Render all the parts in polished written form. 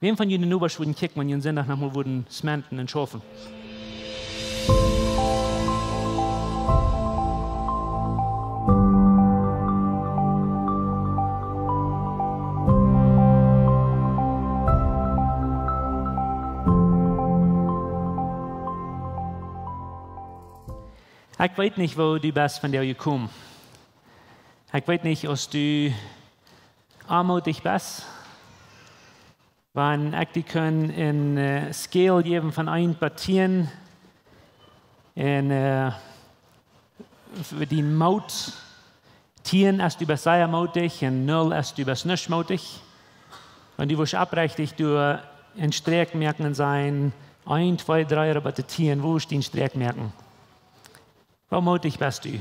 Wem von Ihnen nur würden kicken, wenn Ihnen Sonntag nochmal würden smenten und schaffen? Ich weiß nicht, wo du bist, von der du kommst. Ich weiß nicht, ob du armutig bist. Wenn ich die können in Scale geben von 1 bis 10, für die Maut, 10 ist du bist sehr mutig und 0 ist du bist nicht mutig. Wenn du wirst abrechtig durch ein Streckmerken sein, 1, 2, 3, aber 10, wo ist die Streckmerken? Wie mutig bist du?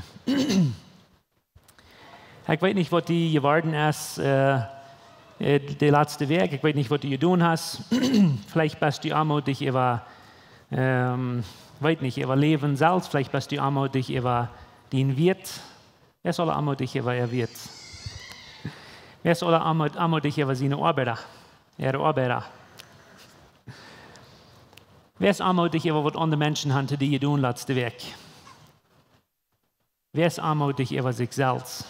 Ich weiß nicht, was die geworden ist, der letzte Weg. Ich weiß nicht, was du getan hast. Vielleicht bist du armutig über, weiß nicht, über Leben selbst. Vielleicht bist du armutig über den Wirt. Wer soll armutig über ihr Wirt? Wer soll armutig über seine Arbeiter? Ihre Arbeiter. Wer ist armutig über was andere Menschen haben, die getan letzte Weg? Wer ist armutig über sich selbst?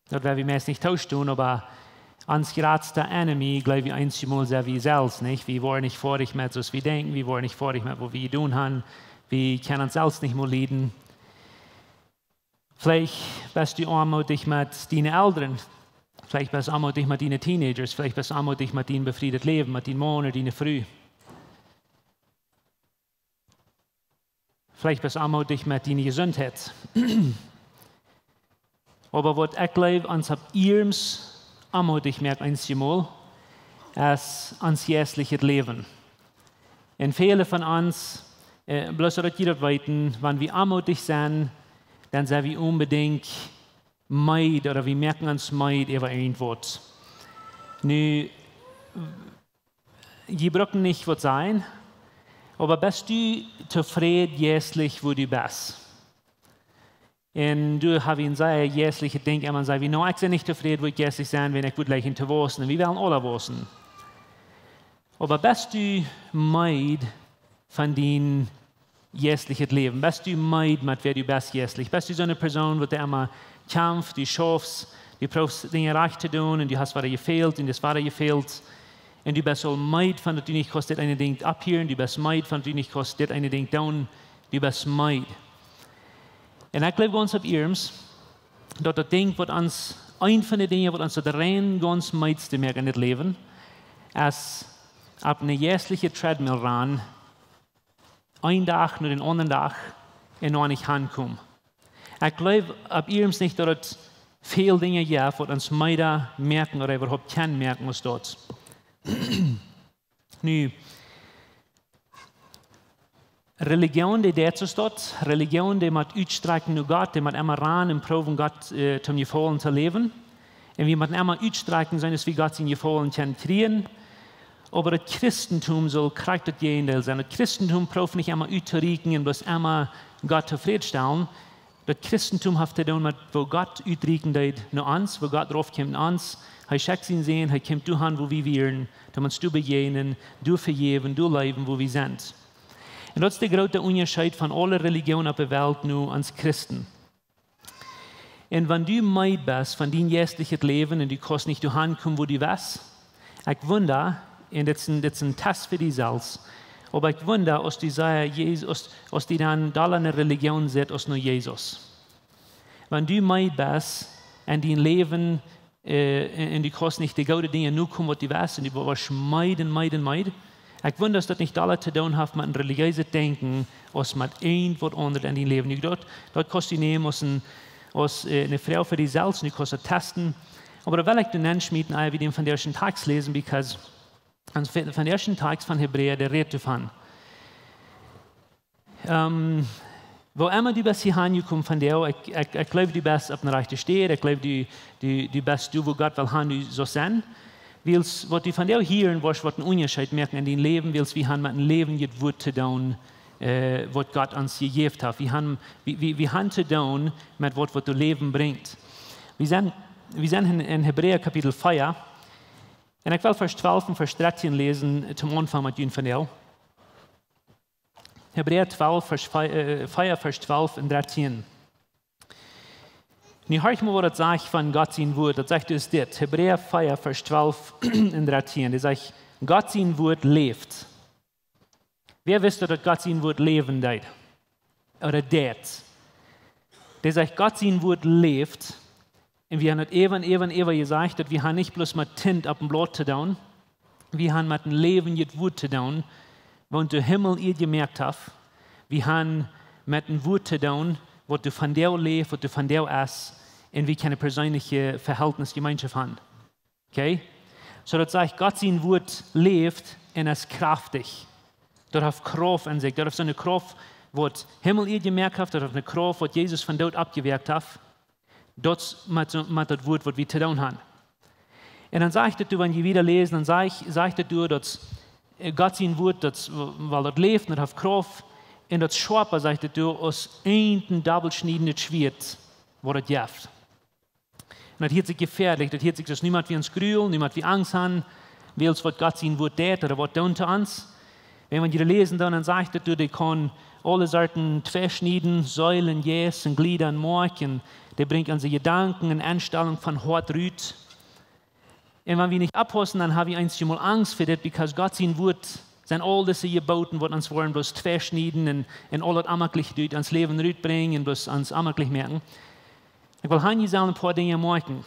Das werden wir meist nicht tauschen, aber ans geratste Enemy, glaube ich, einmal sehr wie selbst, nicht? Wir wollen nicht vorig mit, was wir denken, wir wollen nicht vorig mit, was wir tun haben, wir können uns selbst nicht mehr leiden. Vielleicht bist du armutig mit deinen Eltern, vielleicht bist du armutig mit deinen Teenagers, vielleicht bist du armutig mit deinem befriedeten Leben, mit deinem Mann oder deiner Frau. Vielleicht bist du armutig mit deiner Gesundheit. Aber was ich glaube, uns ab ihrens armutig merkt einmal, ist ans jährliche Leben. Und viele von uns, bloß dass jeder weiten, wenn wir armutig sind, dann sind wir unbedingt meid oder wir merken uns meid über irgendwas. Nu, die brauchen nicht was sein, aber bist du zufrieden jährlich, wo du bist? Und du hast ein sehr jährliches Ding, man sagt, no, ich bin nicht zufrieden, wo ich jährlich sein, wenn ich gut gleich hinter wohnen. Wir wollen alle wohnen. Aber bist du meid von deinem jährlichen Leben? Bist du meid mit wer du bist jährlich? Bist du so eine Person, die immer kämpft, du schaffst, du brauchst Dinge recht zu tun und du hast was gefehlt und das war gefehlt. Und du bist so meid von, dass du nicht kostet eine Ding abhören, du bist meid von, dass du nicht kostet eine Ding down, du bist meid. Und ich glaube ganz auf ihrens, dass das Ding, was uns, ein von den Dingen, was uns das rein ganz meidste merkt in das Leben, ist, ab eine jährliche Treadmill ran, ein Tag nur den anderen Tag, und noch nicht hinkommen. Ich glaube auf ihrens nicht, dass es viele Dinge gibt, was uns Meider merken oder überhaupt kennen merken, was dort. Nu, Religion, die dazu steht, Religion, die mit uitstrecken zu Gott, die mit immer ran und proben Gott zum Gefallen zu leben. Und wir müssen immer uitstrecken sein, dass wir Gott in Gefallen können kriegen. Aber das Christentum soll korrekt das Gegenteil sein. Das Christentum probt nicht immer uitzurieken und bloß immer Gott zufriedenstellen. Das Christentum hat zu tun mit, wo Gott uitrieken geht nach uns, wo Gott draufkommt nach uns. Er schickt ihn sehen, er kommt du an, wo wir wären, damit du begegnen, du vergeben, du leben, wo wir sind. Und das ist der große Unterschied von allen Religionen auf der Welt nur ans Christen. Und wenn du meid bist von deinem jährlichen Leben und du kannst nicht ankommen, wo du bist, ich wundere, und das ist ein Test für dich selbst, aber ich wundere, als du dann da eine Religion sieht, als nur Jesus. Wenn du meid bist in dein Leben, und du kannst nicht die guten Dinge nur kommen, was du weißt, und du warst meiden. Ich wundere, dass das nicht alle zu tun hat mit einem religiösen Denken, als mit irgendwas anderes in deinem Leben. Dort kannst du nehmen als eine Frau für dich selbst, und du kannst testen. Aber da will ich den Menschen wie den von der ersten Tags lesen, because von der ersten Tags von Hebräer, der redet davon. Wo immer du bist hier angekommen von der, ich glaube, du bist auf einer rechten Stelle, ich glaube, du bist du, wo Gott will haben, du so sein. Willst, was du von der hören willst, was einen Unterschied merken in deinem Leben, willst, wir haben mit dem Leben gewollt zu tun, was Gott uns gegeben hat. Wir haben zu tun mit was du Leben bringt. Wir sind in Hebräer Kapitel 4, En ik wil vers 12 en vers 13 lesen zum Anfang met jullie van Hebräer 12, vers 4, vers 12 en 13. Nu hoor ik me wat het zegt van God zijn woord. Dat zegt dus dit. Hebräer 4, vers 12 en 13. Die zegt, God zijn woord leeft. Wer wist dat God zijn woord leven deed? Oder deed? Die zegt, God zijn woord leeft. En we hebben het even gezegd, dat we gaan niet bloos met tint op een blad te doen. We gaan met een leven het woord te doen. Want de Himmel ihr gemerkt heeft. We gaan met een woord te doen, wat du van jou leeft, wat du van jou is. En we kunnen persoonlijke verhältnisgemeenschap hebben. Okay? So dat zegt, God zijn woord leeft en is krachtig. Dat heeft kracht in zich. Dat heeft zo'n kracht wat Himmel ihr gemerkt heeft. Dat heeft een kracht wat Jezus van dood abgewerkt heeft. Dat is met dat woord wat we te doen hebben. En dan zegt het, wanneer je weer leest, dan zegt het dat God zijn woord, dat, weil dat leeft en dat heeft kracht. En dat scherper, zegt het, als een dubbelschniedend Schwert, wat het heeft. En dat heet zich gefährlich, dat heet zich dus niemand wie ons gruwel, niemand wie Angst haben, wie wat God zijn woord deed, oder wat doen te ons. En wanneer je leest, dan zegt het, die kan alle soorten verschnieden, Säulen, Jäs en Gliedern maken. Die bringt onze Gedanken en Einstellung von hart ruut. En wanneer we niet abhossen, dan hebben we einmal Angst voor dit, because God zijn woord zijn al deze geboten, wat ons worden bloß verschnieden en al het amaklich doet, ons leven uitbrengen en bloß ons amaklich merken. Ik wil aan jezelf een paar dingen maken.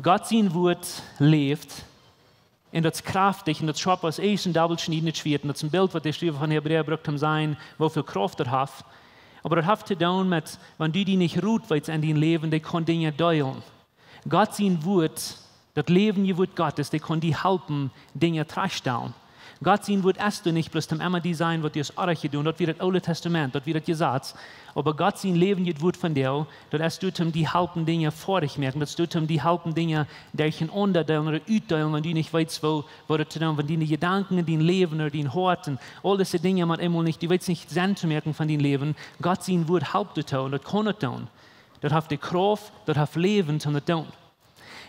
God zijn woord leeft en dat is krachtig en dat scherp als een dubbelschniedend Schwert. En dat is een beeld wat de schrijver van Hebräer gebruikt om zijn, hoeveel kracht dat heeft. Maar dat heeft te doen met, wanneer die niet roet weet in die leven, die kan dingen delen. God zijn woord, dat leven je woord God is, die kan die helpen, dingen terugstellen. God zijn woord is du nicht bloß dem immer die sein, wat je als Arche doen, dat wie das Oude Testament, dat wie das gesagt. Aber Gott sein Leben je woord van jou, dat is du die helpen dingen voor dich merken, dat du die helpen dingen, die je onderdelen oder uitdelen, wenn du nicht weißt, wo das zu tun, wenn die Gedanken, die Leben oder die Hort und all diese Dinge, man einmal nicht, du weißt nicht Sinn zu merken von dein Leben, Gott sein Wort helpt du tun, das kann er tun. Das hat die Kraft, das hat Leben zu tun.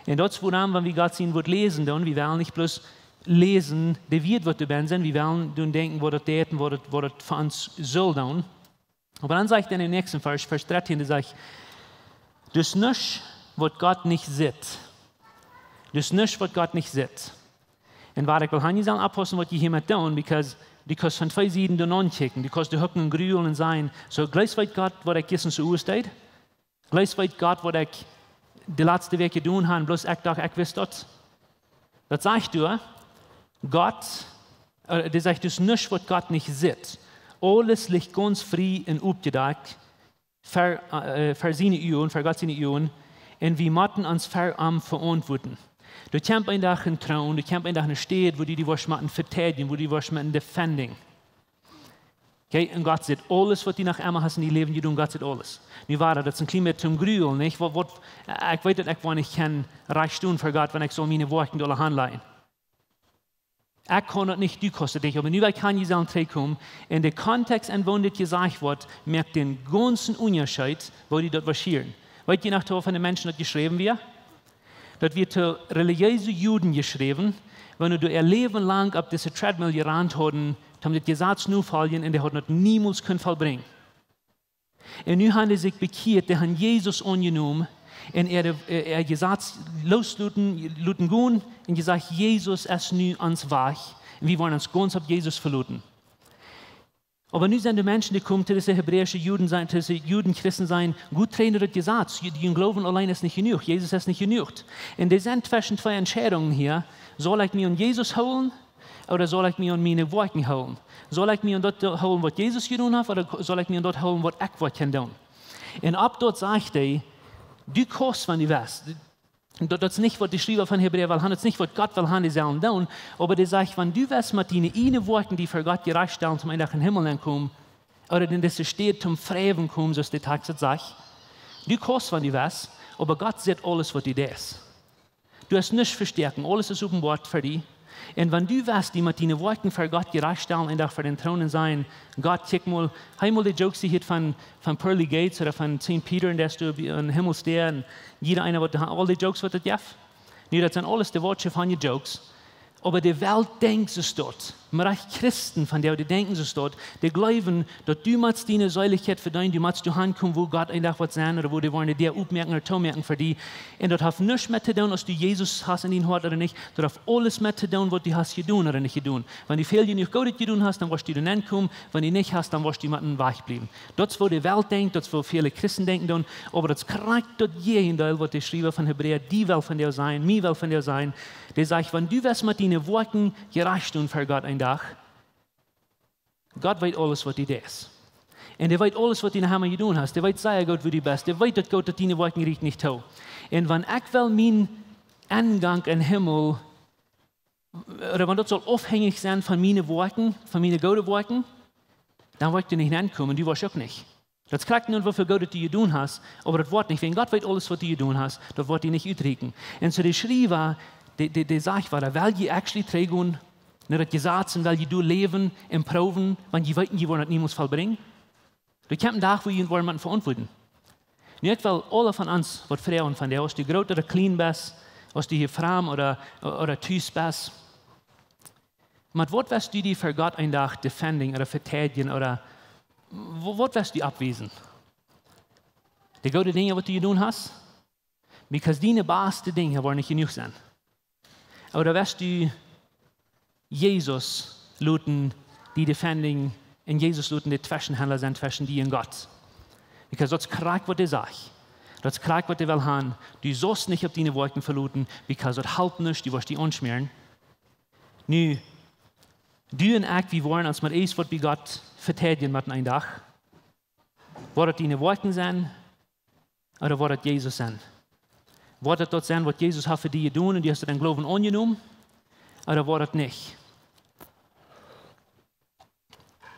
Und das ist woran, wenn wir Gott sein Wort lesen, dann, wir wollen nicht bloß lesen, die wird, was du bist, wir wollen denken, was das täten, was das für uns soll tun. Aber dann sagt er in dem nächsten Vers, Vers 13, der sagt, das nicht, was Gott nicht sieht. Das nicht, was Gott nicht sieht. Und was ich will han sagen, abpassen, was die hier mit tun, because die kannst von zwei Seiten dann anchecken, die kannst du hocken und grühlen und sein. So, gleich weit Gott, was ich gestern zu steht, gleich weit Gott, was ich die letzte Woche getan habe, bloß ich dachte, ich weiß das. Das sagt du, Gott, das sagt das nicht, was Gott nicht sieht. Alles liegt ganz frei und aufgedeckt für seine Augen, für Gott seine Augen, und wir müssen uns für ihn verantworten. Du kannst ein Tag einen Thron, du kannst ein Tag eine Stadt, wo die was machen verteidigen, wo die was machen defending. Okay? Und Gott sieht alles, was die nach einmal hast in die Leben getan, Gott sieht alles. Nu war das ein klein bisschen zum Grühl, nicht? Ich weiß, dass ich nicht kann reich tun für Gott, wenn ich so meine Worte durch die Hand leine. Ich kann das nicht, du kostet dich, aber nu kann ich sagen, zurückkommen, in den Kontext, in dem das gesagt wird, merkt den ganzen Unterschied, wo die dort waschieren. Weißt ihr, nach von den Menschen, das geschrieben wird? Das wird zu religiösen Juden geschrieben, wenn du ihr Leben lang auf diese Treadmill gerannt haben, haben die Gesetz nur fallen und die haben das niemals können vollbringen. Und nun haben die sich bekehrt, die haben Jesus angenommen und er gesagt, losluten gehen und gesagt, Jesus ist nun ans Weg und wir wollen uns ganz auf Jesus verlassen. Aber nun sind die Menschen, die kommen zu diesen hebräischen Juden sein, zu diesen Juden, Christen sein, gut trainiert das Gesetz. Die Glauben allein ist nicht genug, Jesus ist nicht genug. Und die sind zwischen zwei Entscheidungen hier. Soll ich mich an Jesus holen oder soll ich mich an meine Worte holen? Soll ich mich an das holen, was Jesus getan hat, oder soll ich mich an das holen, was ich tun kann? Und ab dort sagt er, du kannst, wenn du weißt. Das ist nicht, was die Schreiber von Hebräer will, das ist nicht, was Gott will, die sollen tun. Aber die sagt, wenn du weißt, mit deinen eigenen Worten, die für Gott gerecht stellen, zum Ende in den Himmel kommen, oder in das steht, zum Freven kommen, so ist der Text sagt, du kannst, wenn du weißt, aber Gott sieht alles, was du tust. Du hast nichts verstärken, alles ist offenbar für dich. Und wenn du weißt, die mit deinen Worten für Gott gerecht stellen und auch für den Thron sein, Gott, check mal, einmal die Jokes, die hier von Pearly Gates oder von St. Peter, in der du im Himmel stehst, jeder einer, all die Jokes, was das gibt. Nee, das sind alles die Worte von den Jokes. Aber die Welt denkt es dort. Maar auch Christen von der, die denken es dort. Die glauben, dass du mit deiner Säuligkeit verdienen, du musst du hinkommen, wo Gott eigentlich was sein oder wo die wollen dir aufmerken oder zumerken für die. Und das hat nichts mit zu tun, ob du Jesus hast in dein Hort oder nicht. Das hat alles mit zu tun, was du hast getan oder nicht getan. Wenn du viel genug Gutes getan hast, dann wirst du dann kommen. Wenn du nicht hast, dann wirst du mit dem Weg bleiben. Das ist, wo die Welt denkt, das ist, wo viele Christen denken. Aber das kriegt dort jeden, was die Schreiber von Hebräer, die will von dir sein, mir will von dir sein. Der sagt, wenn du wirst mit deinen Worten gerecht tun für Gott ein Tag, Gott weiß alles, was du tust. Und er weiß alles, was du nachher getan hast. Der weiß sehr gut, wo du bist. Der weiß, dass Gott deine Worten richtig nicht tut. Und wenn ich will mein Eingang in den Himmel, oder wenn das soll aufhängig sein von meinen Worten, von meinen guten Worten, dann wirst du nicht hinkommen, du wirst auch nicht. Das kriegt nur, wofür Gott du getan hast, aber das wird nicht. Wenn Gott weiß alles, was du getan hast, das wird dir nicht ausrichten. Und so der Schreiber, der sagt, weil die actually tragen, das gesagt sind, weil du leben und proben, wenn die weiten, die wollen das niemals vollbringen. Du kommst einen Tag, wo die jemanden verantworten. Nicht, weil alle von uns, was Frauen von dir, ob du groß oder klein bist, ob du hier Frau oder Tüß bist, mit was wirst du die für Gott einen Tag defenden oder verteidigen oder was wirst du abweisen? Die guten Dinge, was du getan hast? Because deine besten Dinge wollen nicht genug sein. Oder wirst du Jesus luten, die defending, und Jesus luten, die Zwischenhändler sind zwischen dir und Gott. Because das kriegt, was er sagt. Das kriegt, was er will haben. Du sollst nicht auf deine Worte verluten, because das hält nicht, du wirst die anschmieren. Nu, du und ich, wir wollen uns mit eins, was wir Gott verteidigen mit einem Tag. Wird das deine Worte sein, oder wird das Jesus sein? Wird das dort sein, was Jesus hat für dich getan und die hast du den Glauben angenommen? Oder wird das nicht?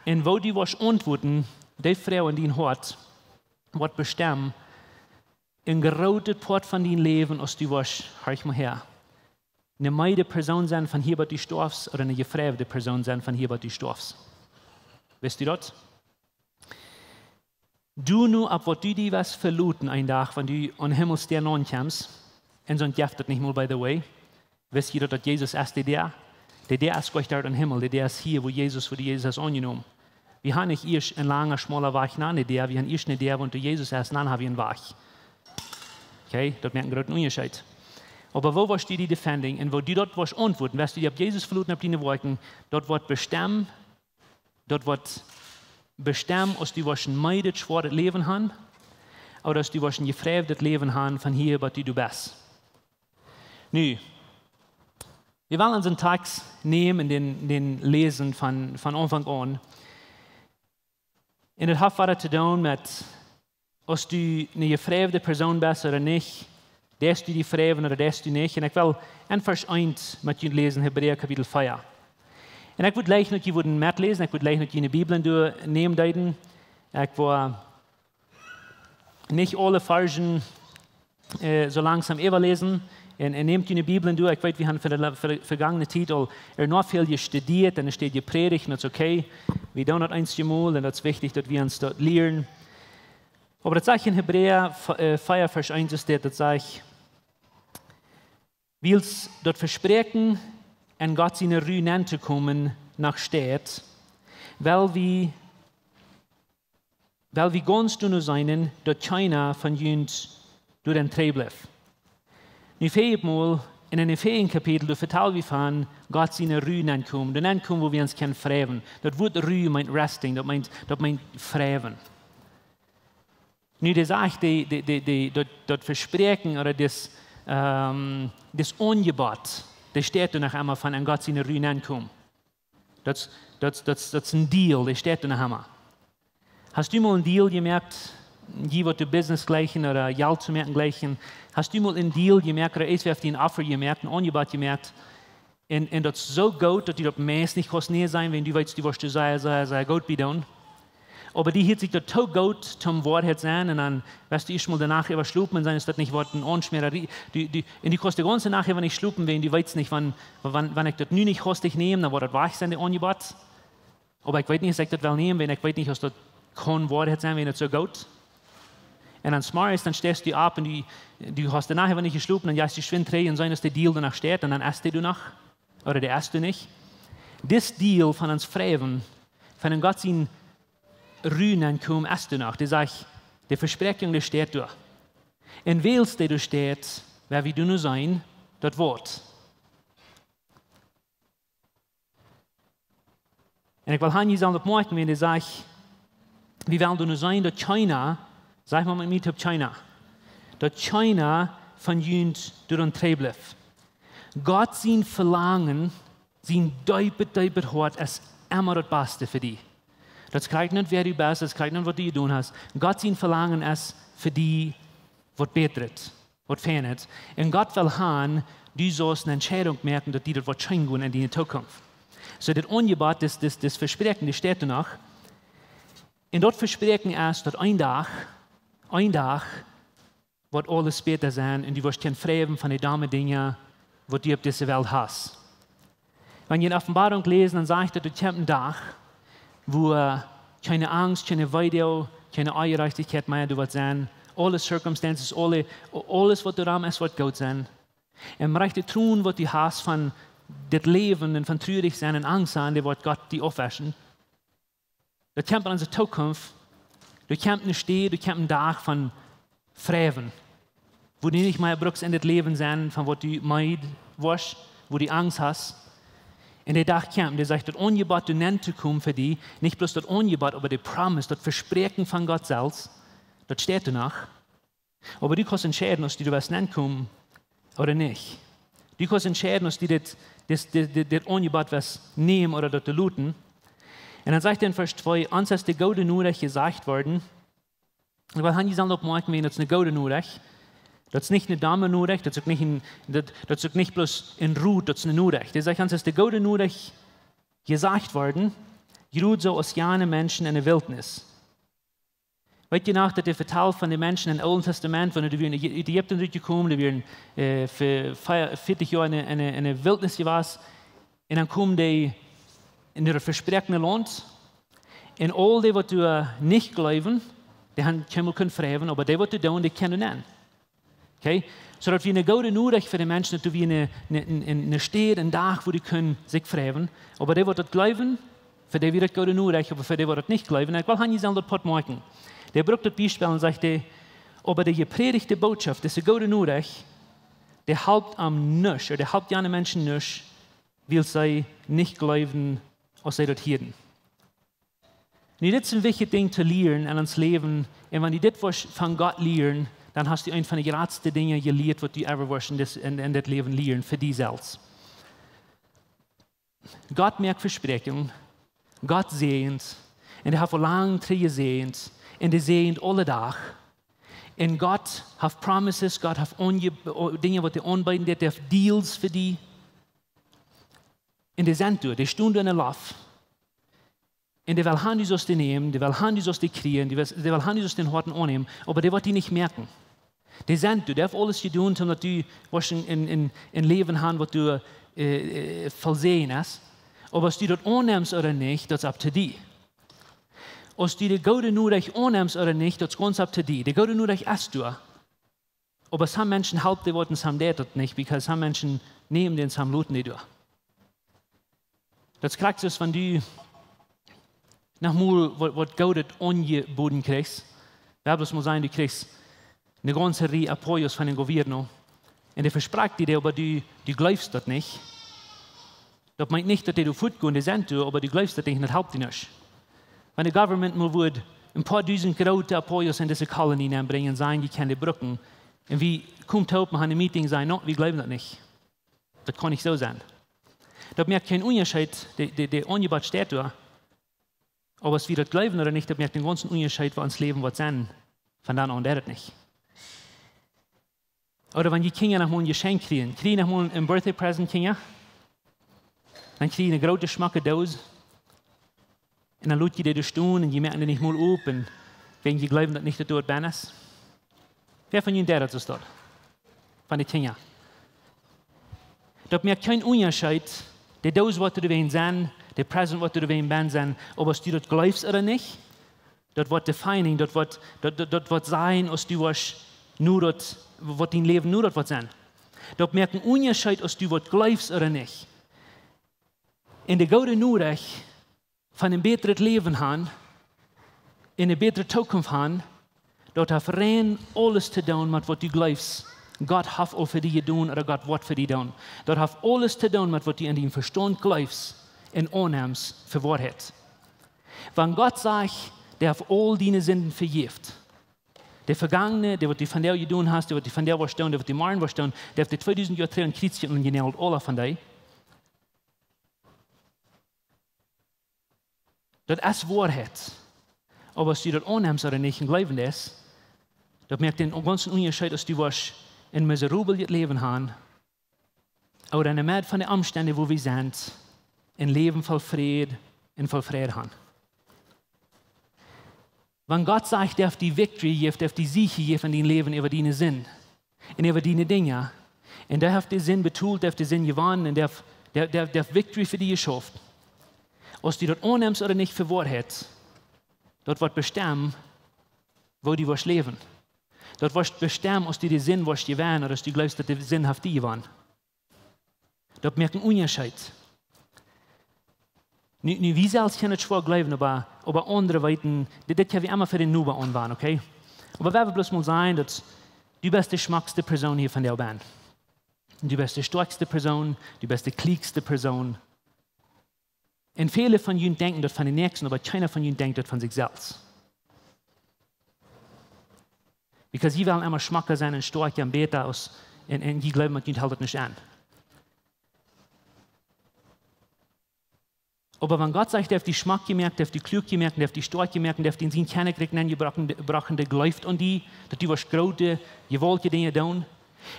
Und wo die was antworten, die Frau in dein Hort, wird bestimmen, ein gerotet Port von deinem Leben, als du was, hör ich mal her, eine meide Person sein von hier, was du stirbst, oder eine gefreute Person sein von hier, was du stirbst. Wisst ihr das? Du nur, ab was du die was verluten ein Tag, wenn du an den Himmelstern ankommst, und so ein Gift das nicht mal, by the way, wisst ihr, dass Jesus ist der ist gleich dort im Himmel, der ist hier, wo Jesus ist angenommen. Wir haben nicht erst ein langer, schmaler Weg nach der, wir haben erst nicht der, wo Jesus ist, dann haben wir einen Weg. Okay, das merkt einen großen Unterschied. Aber wo wirst du die defending und wo du dort was antworten, wirst du die auf Jesus verluten, auf deine Worte, dort wird bestimmen, als du was ein meidet, schweres Leben haben, oder als du was ein gefräftes Leben haben von hier, was du bist. Nu, wir wollen unseren Text nehmen, den Lesen von Anfang an. Und das hat was zu tun mit, ob du eine gefräfte Person bist oder nicht, darfst du die freven oder darfst du nicht. Und ich will ein Vers 1 mit dir lesen, Hebräer Kapitel 4. Und ich würde gleich noch mitlesen, ich würde gleich noch die Bibel nehmen. Ich will nicht alle Versen so langsam überlesen. Und nehmt die Bibel durch. Ich weiß, wir haben für den vergangenen Titel noch viel studiert, und es steht gepredigt, und das ist okay. Wir tun das einzige Mal, und das ist wichtig, dass wir uns dort lernen. Aber das sagt in Hebräer 4, Vers 1 steht, das sagt, weil es dort versprechen, an Gott seine Ruhe zu kommen, nach steht, weil wir ganz nur sein, dass keiner von uns durch den Dreh bleibt. Nu vijfmaal in een Kapitel, du vertellen wir von Gott seine Ruhe ankommen. Dann ankommen, wo wir uns können freven. Das Wort Ruhe meint resting, das meint freven. Nu, das sagt, das Versprechen oder das Angebot, das steht danach einmal von an Gott seine Ruhe ankommen. Das ist ein Deal, das steht danach einmal. Hast du mal einen Deal gemerkt, die, was du Business gleichen oder Geld zu merken gleichen, hast du mal einen Deal gemerkt oder es wird ein Offer gemerkt, ein Angebot gemerkt, und das ist so gut, dass die das meist nicht kosten sein, wenn du weißt, du wirst sehr gut bidon. Aber die hat sich das so gut zum Wort sein, und dann wirst du erst mal danach überschlupen und sagen, ist das nicht Wort ein Anschmerer. Und die kostet ganze nachher, wenn ich schlupen will, die weiß nicht, wann ich das nie nicht kostig nehme, dann wird das weich sein, der Angebot. Aber ich weiß nicht, ob ich das will nehmen, wenn ich weiß nicht, was das kein Wort sein, wenn das so gut. Und dann smart dann stehst du ab und du hast danach aber nicht geschlafen, dann hast du schwind drehen und sein, dass der Deal danach steht und dann esst du noch. Oder der esst du nicht. Das Deal von uns Freven, von dem Gott sein Rühnen kommt, esst du noch. Das sagt, die Versprechung, die steht da. Und wählst du steht, wer wie du nur sein, das Wort. Und ich will hier sagen, das morgen, wenn ich sage, wie wollen du nur sein, dass China, sag mal mit mir, ob China, dass China von Jünd durch den Treiblev. Gott sein Verlangen, sein Deibet Hort, ist immer das Beste für dich. Das kriegt nicht, wer du bist, das kriegt nicht, was du tun hast. Gott sein Verlangen ist für dich, was betert, was fernert. Und Gott will haben, du sollst eine Entscheidung merken, dass die das was schön in die Zukunft. So, das Angebot, das Versprechen, das steht noch. Und dort Versprechen ist, dass ein Tag, wird alles später sein und du wirst kein Freien von den dummen Dingen, was du auf dieser Welt hast. Wenn ihr in Offenbarung lesen, dann sagt er, du kommt ein Tag, wo keine Angst, keine Weide, keine Ungerechtigkeit mehr du wird sein. Alle Circumstances, alles, was du da ist, wird gut sein. Und man rechte tun, was du hast von das Leben und von traurig sein und Angst sein, der wird Gott die aufwaschen. Da kommt unsere Zukunft, da kommt eine Steh, da kommt ein Tag von Freven, wo du nicht mehr brauchst in das Leben sein, von was du meid warst, wo du Angst hast. Und der Tag kommt, der sagt, das Angebot, du nennst zu kommen für dich, nicht bloß das Angebot, aber der Promise, das Versprechen von Gott selbst, das steht danach. Aber du kannst entscheiden, ob du das nennen kommen oder nicht. Du kannst entscheiden, ob du das Angebot was nehmen oder das looten. Und dann sagt er in Vers 2, uns ist die gute Nachricht gesagt worden, weil han gesagt op morgen, das ist eine gute Nachricht. Das ist nicht eine Dame Nachricht, das ist nicht bloß in Ruhe, das ist eine Nachricht. Er sagt, uns ist die gute Nachricht gesagt worden, Ruhe so oceane Menschen in der Wildnis. Weet je nog dat er vertelt von den Menschen im Alten Testament, wenn die in Ägypten durchgekommen, die waren für 40 Jahre in der Wildnis gewesen, und dann kommen die in das versprechende Land, und all die, was du nicht glauben, die haben können fragen, aber die, was du tun, die können nicht. Okay? So dass wir eine gute Nachricht für die Menschen, dass wir eine Stadt, einen Tag, wo die können sich fragen, aber die, was das glauben, für die wird das gute Nachricht, aber für die, was das nicht glauben, ich will han nicht das Pot machen. Der braucht das Beispiel und sagt, aber die gepredigte Botschaft, das ist eine gute Nachricht, der halbt am nichts, oder der halbt die anderen Menschen nichts, weil sie nicht glauben, was sie dort hielten. Und das ist ein wichtiges Ding zu lernen in uns Leben. Und wenn du das von Gott lernen, dann hast du eine von den größten Dingen gelernt, was du ever wirst in das Leben lernen, für dich selbst. Gott merkt Versprechungen, Gott sehnt, und er hat vor langem gesehnt, und er sehnt alle Tag. Und Gott hat Promises, Gott hat Dinge, die er anbieten, der hat Deals für dich. Und er sendet dir, die Stunde in der Lauf. Und der will Handys aus dir nehmen, der will Handys aus dir kriegen, der will Handys aus den Horten annehmen, aber der wird die nicht merken. Der sendet dir, der hat alles getan, damit du ein Leben hast, was du versehen hast. Aber ob du das annimmst oder nicht, das ist ab zu dir. Ob du die gute Nachricht annimmst oder nicht, das ist ganz ab zu dir. Die gute Nachricht hast du. Aber some Menschen halten die Worte, some das nicht, weil some Menschen nehmen den, some looten die durch. Das kriegst du, wenn du nochmal was Gutes angeboten kriegst. Da muss man sagen, du kriegst eine ganze Reihe Apoyos von dem Governo. Und der verspricht dir, aber du glaubst das nicht. Das meint nicht, dass du fortgehen sind, aber du glaubst das nicht, das halbt nicht. Wenn der Government mal würde ein paar Dutzend große Apoyos in diese Kolonie bringen, sagen, die können die Brücken. Und wie kommt auf, man hat ein Meeting sein, no, wir glauben das nicht. Das kann nicht so sein. Da merkt kein Unterschied, der Angebot steht da. Aber ob wir das glauben oder nicht, da merkt den ganzen Unterschied, was uns Leben wird sein. Von dann an, der das nicht. Oder wenn die Kinder noch mal ein Geschenk kriegen noch mal ein Birthday Present, Kinder, dann kriegen eine große schmacke Dose. Und dann lässt die da stehen und die merken die nicht mal auf, und wegen die glauben, dass nicht der dort bin ist. Wer von ihnen der das ist dort? Von den Kindern. Da merkt kein Unterschied, der Dose, was du sein, der Present, was du sein, ob du das glaubst oder nicht, Dat wordt defining, dat wordt zijn als du was nur dat, wat dein Leben nur dat wordt zijn. Dat merkt een onderscheid als du wat geloofst of niet. En de goede nodig van een beter leven gaan, in een betere toekomst gaan, dat heeft rein alles te doen met wat du geloofst. God heeft al voor die doen, of God wat voor die doen. Dat heeft alles te doen met wat du in die verstand geloofst en aanneemt voor waarheid. Wanneer God zegt, der heeft al die zinnen vergeeft. De vergangene, de wat du van jou gedaan hast, de wat du van jou was doen, de wat du morgen was doen, der heeft de 2000 jaar terug een kritische en geneld alle van die. Dat is waarheid. Aber als du das annimmst oder nicht und glauben das, das merkt den ganzen Unterschied, als du was in miserabel Leben haben oder in der Mitte von den Umständen, wo wir sind, ein Leben voll Frieden und voll Freude haben. Wenn Gott sagt, er darf die Victory geben, darf die Siege geben in dein Leben über deine Sinn und über deine Dinge, und der hat den Sinn betont, der hat den Sinn gewonnen und der hat Victory für dich geschafft. Als du das annimmst oder nicht für Wahrheit, das wird bestimmen, wo du wirst leben. Das wird bestimmen, ob du den Sinn wirst gewähren oder ob du glaubst, dass der Sinn auf dich gewähren. Das merkt einen Unterschied. Nu, wie selbst können es schwer glauben, aber andere Weiten, das kann wir immer für den Nuber anbauen, okay? Aber wir werden bloß mal sagen, dass du bist die schmackste Person hier von der Band. Du bist die stärkste Person, du bist die klickste Person. Und viele von ihnen denken das von den Nächsten, aber keiner von ihnen denkt das von sich selbst. Weil sie wollen immer schmacker sein und stärker und besser aus, und die glauben, man hält das nicht an. Aber wenn Gott sagt, er hat die Schmack gemerkt, er hat die Klug gemerkt, er hat die Stark gemerkt, er hat den Sinn kennengelernt, dann gebrochen, der geläuft an die, dass die was große, gewollte Dinge tun.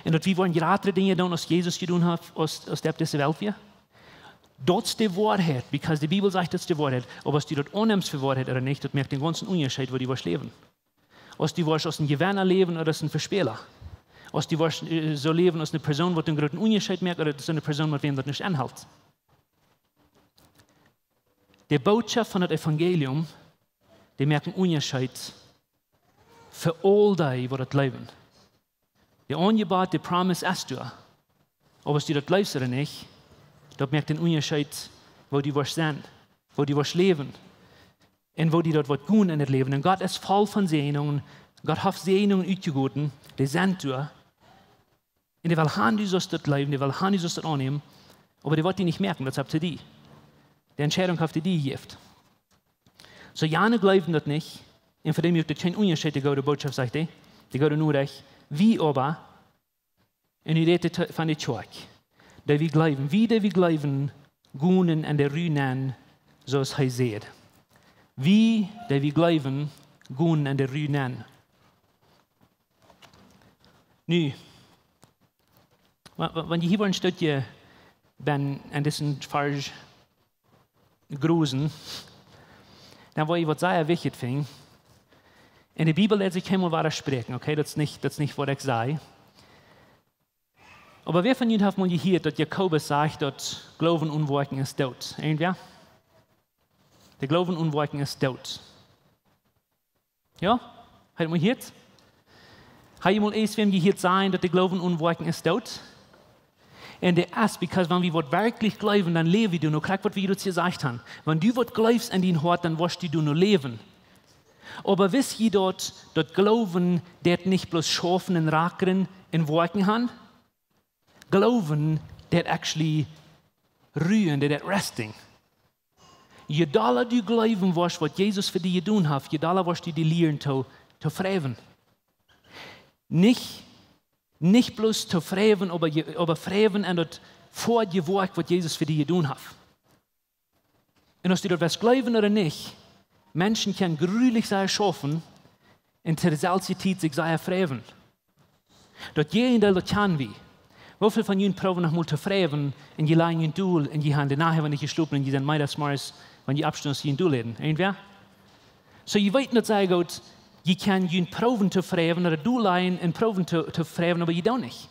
Und dass wir wollen größere Dinge tun, als Jesus getan hat, als der diese Welt wir. Das ist die Wahrheit, weil die Bibel sagt, das ist die Wahrheit. Aber was du dort annimmst für Wahrheit oder nicht, das merkt den ganzen Unterschied, wo du was leben. Als du was aus einem Gewinner leben oder aus einem Verspieler. Als du was so leben als eine Person, die den großen Unterschied merkt, oder als eine Person, mit wem das nicht anhält. Die Botschaft von dem Evangelium, die merkt einen Unterschied für all die, die das leben. Der Angebot, die Promise ist da. Aber was du das lebst oder nicht, das merkt den Unterschied, wo die was sind, wo die was leben und wo die dort was tun in das Leben. Und Gott ist voll von Segnungen. Gott hat Segnungen ausgegeben, die sind da. Und die will haben, die sollst das leben, die will haben, die sollst das annehmen, aber die wird die nicht merken, das habt ihr die. Die Entscheidung habt ihr die gegeben. So, jene glauben das nicht, und für den gibt es keinen Unterschied, die gute Botschaft sagt, die gute nur recht. Wie aber, und ich rede von der Kirche, der wir glauben, wie der wir glauben, gunen an der Rühnen, so es heißt seht. Wie der wir glauben, gunen an der Rühnen. Nu, wenn ich hier ein Stückchen bin, an diesem falsch grusen, dann war ich was sehr wichtig finde. In der Bibel lässt sich einmal weiter sprechen, okay? Das ist nicht, was ich sage. Aber wer von Ihnen hat mal gehört, dass Jakobus sagt, dass Glauben und Werken ist tot? Irgendwer? Der Glauben und Werken ist tot. Ja? Hat man gehört? Hat jemand erst wem gehört sein, dass der Glauben und Werken ist tot? Und der ist, weil wenn wir wirklich glauben, dann leben wir nur. Krieg, was wir jetzt gesagt haben. Wenn du was glaubst in dein Hort, dann wirst du nur leben. Aber wisst ihr dort, dass Glauben, der nicht bloß schaffen und rackern und Werken haben? Glauben, der actually ruhen, der resting. Je doller du glauben wirst, was Jesus für dich getan hat, je doller wirst du die lernen zu fragen. Nicht bloß zu fragen, aber fragen und das vor dir Werk, was Jesus für dich getan hat. Und ob du das was glauben oder nicht, Menschen können gründlich sein schaffen und zur selben Zeit sich sehr fragen. Das jeder, das kann wie. Wie viele von Ihnen proben noch mal zu fragen, und die legen in Duel, und die haben nachher, wenn ich gestorben bin, die sind meistens Mars, wenn die Abstunde in Duel leben. Irgendwer? So, ihr wollt nicht sagen, gut, ihr könnt ihn proben zu fragen, oder du legen und proben zu fragen, aber ihr doch nicht.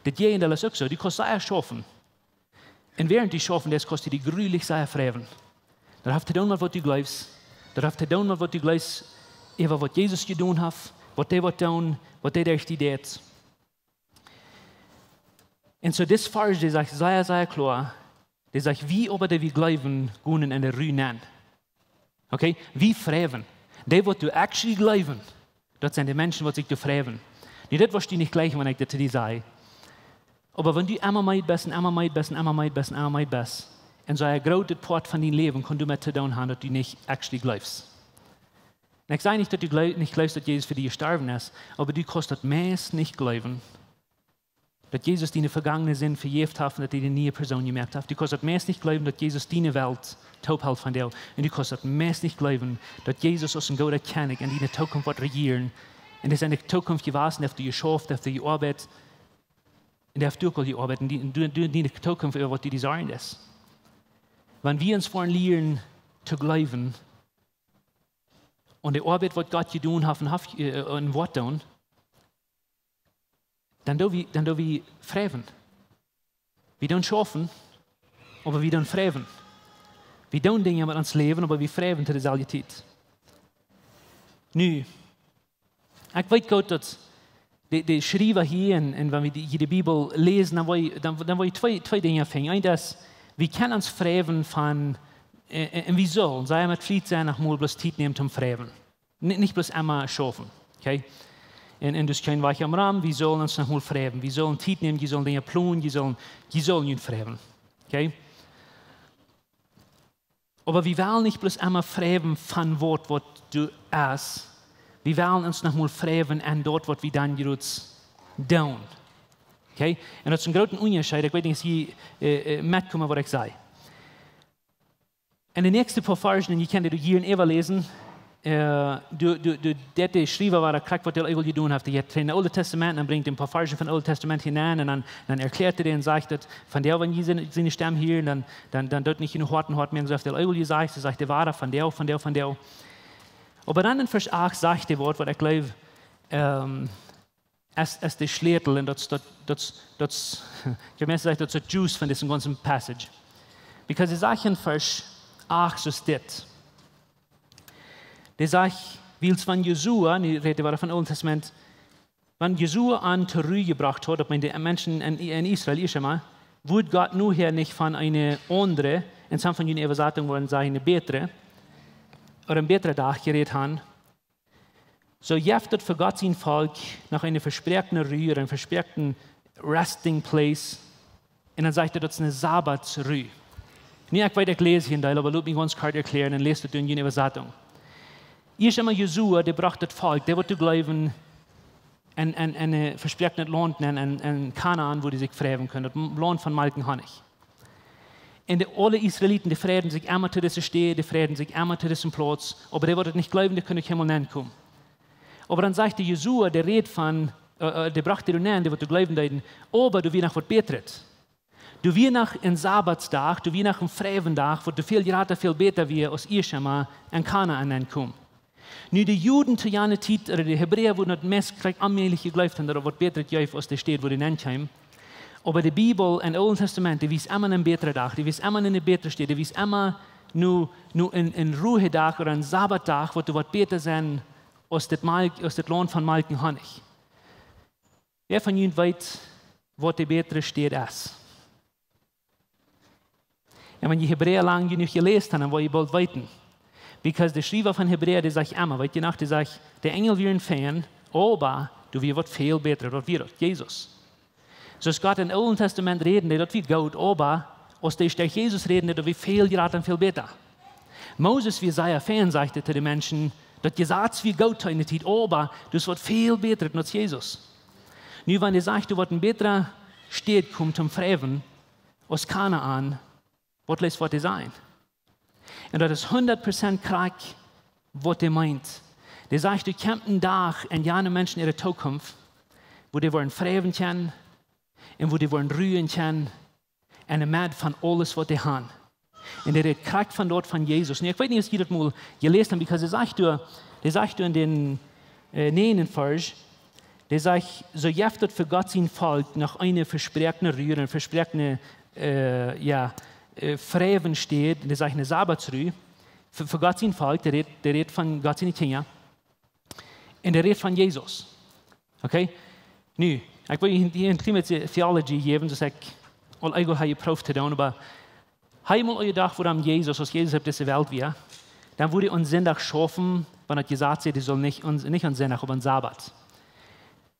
Das jeder ist auch so, die kannst sehr schaffen. Und während die schaffen, das kostet die gründlich sehr fragen. Das habt ihr dann mal, was du glaubst, Dat heeft te doen met wat du gleich, even wat Jesus gedaan heeft, wat hij wat doen, wat hij echt deed. En so dit vers, die zegt sehr klar, die zegt, wie aber die wir glauben, gehen in der Ruine. Okay? Wie fragen. Die, wat du actually glauben, dat zijn de mensen wat zich du fragen. Nu, dat was die niet gleich, wanneer ik dat te die zei. Aber wenn du immer mehr bist, immer mehr bist, immer mehr bist, immer mehr bist, und so ein großer Part von deinem Leben kann du mit zu tun haben, dass du nicht actually glaubst. Und ich sage nicht, dass du nicht glaubst, dass Jesus für dich gestorben ist, aber du kannst das meist nicht glauben, dass Jesus deine vergangene Sinn verjährt hat und dass er eine neue Person gemerkt hat. Du kannst das meist nicht glauben, dass Jesus deine Welt taub hält von dir. Und du kannst das meist nicht glauben, dass Jesus aus dem Gott erkennt und deine Zukunft wird regieren. Und das ist eine Zukunft gewesen, auf die ihr schafft, auf die ihr arbeitet. Und der hat auch gearbeitet und du die Zukunft über was du sagen ist. Wenn wir uns vorhin lernen, zu glauben, und die Arbeit, was Gott getan hat und was tun, dann do wir fragen. Wir tun schaffen, aber wir tun fragen. Wir tun Dinge mit uns Leben, aber wir fragen zu derselben Zeit. Nu, ich weiß gut, dass die Schreiber hier, und wenn wir die Bibel lesen, dann wollen wir zwei Dinge finden. Ein ist, wir können uns fragen von, und wir sollen, sei mit Fried sein, nach mal bloß Zeit nehmen zum Fragen. Nicht bloß einmal schaffen. Okay? Und das können wir am Rahmen, wir sollen uns noch mal fragen. Wir sollen Zeit nehmen, wir sollen Dinge planen, wir sollen nicht fragen. Okay? Aber wir wollen nicht bloß einmal fragen von Wort, was du hast. Wir wollen uns noch mal fragen an dort, was wir dann jetzt tun. Okay? Und das ist ein großer Unterschied. Ich weiß nicht, dass ihr mitkommen, was ich sage. Und die nächsten paar Versen, die könnt ihr hier in Eva lesen. Der Schreiber war der Krack, was der Evel getan hat. Er hat in das Alte Testament, dann bringt er ein paar Versen von dem Alten Testament hinein und dann erklärt er den und sagt, dass von der, wenn seine Stamm hier, dann dort nicht in Horten hat mehr gesagt, der Evel gesagt, er sagt, der war da von der. Aber dann in Vers 8 sagt er Wort, was ich glaube, als der Schlüssel, und das ist der Juice von diesem ganzen Passage. Because er sagt in Vers 8 so steht, der sagt, wie es von Jesua, die Rede war von dem Alten Testament, wenn Jesua an Terü gebracht hat, ob man die Menschen in Israel ist einmal, wurde Gott nur hier nicht von einer anderen, in Sam von jenen Übersetzungen wollen sagen, eine bessere, oder ein besserer Tag geredet haben, so jeftet für Gott sein Volk nach einer versperrten Rühe, einem versperrten Resting Place, und dann sagt er, das ist eine Sabbatsrühe. Nicht weiter lesen hier, aber lass mich ganz kurz erklären, dann lest du in jene Übersetzung. Erst einmal Jesua, der brachte das Volk, der wollte glauben, ein versperrtes Land, ein Kanaan, wo die sich fragen können, das Land von Malk und Honig. Und alle Israeliten, die fragen sich immer zu dieser Stelle, die fragen sich immer zu diesem Platz, aber die wollten nicht glauben, die können nicht einmal nennen kommen. Aber dann sagte Jesua, der redet von, der brachte du nennen, der wollte glauben, aber du wirst nach was Besseres. Du wirst nach einem Sabbatstag, du wirst nach einem Freitag, wo du viel besser wie aus Irschama in Kanaan nennen kommen. Nu, die Juden zu jener Zeit, oder die Hebräer, wurden das meist allmählich geglaubt haben, oder was besser geäuft, als der steht, wo die nennt haben. Aber die Bibel und das Alte Testament, die wies immer einen besseren Tag, die wies immer eine bessere Stelle, die wies immer nur einen Ruhetag oder einen Sabbattag, wo du was besser sein aus dem Land von Malk und Honig. Wer von Ihnen weiß, was die bessere Stelle ist? Und wenn die Hebräer lang genug gelesen haben, dann wollen die bald weiten. Because der Schreiber von Hebräer, der sagt immer, weißt du nach, der sagt, der Engel wird ein Fan, aber du wirst was viel besser, das wird Jesus. So ist Gott im Alten Testament reden, das wird gut, aber aus der Stelle Jesus reden, das wird viel gerade und viel besser. Moses, wie sei Fan, sagte zu den Menschen, das gesagt wird gut in der Zeit, aber das wird viel besser als Jesus. Nun, wenn er sagt, du wirst ein besserer Städt kommen zum Fragen aus Kanaan, was lässt was sein? Und das ist 100% krack, was er meint. Der sagt, du kämpfst einen Tag in jene Menschen ihre Zukunft, wo die wollen fragen können und wo die wollen rühren können und er merkt von alles, was die haben. Und der krack von dort von Jesus. Und ich weiß nicht, ob ihr das mal gelesen habt, weil der sagt in den 9. Vers, der sagt, so jeftet für Gott sein Volk nach einer versperrten Rühe, einer versperrten Fragen steht, das ist eine Sabbatsrühe, Für Gott sein Volk, der redet von Gott seine Kinder. Und der redet von Jesus. Okay? Nu, ich will hier ein kleines Theologie geben, das ich eigentlich habe geprüft zu tun, aber einmal gedacht, woran Jesus, als Jesus auf dieser Welt war, dann wurde uns Sonntag schaffen, wenn er gesagt hat, er soll nicht an Sonntag, aber an Sabbat.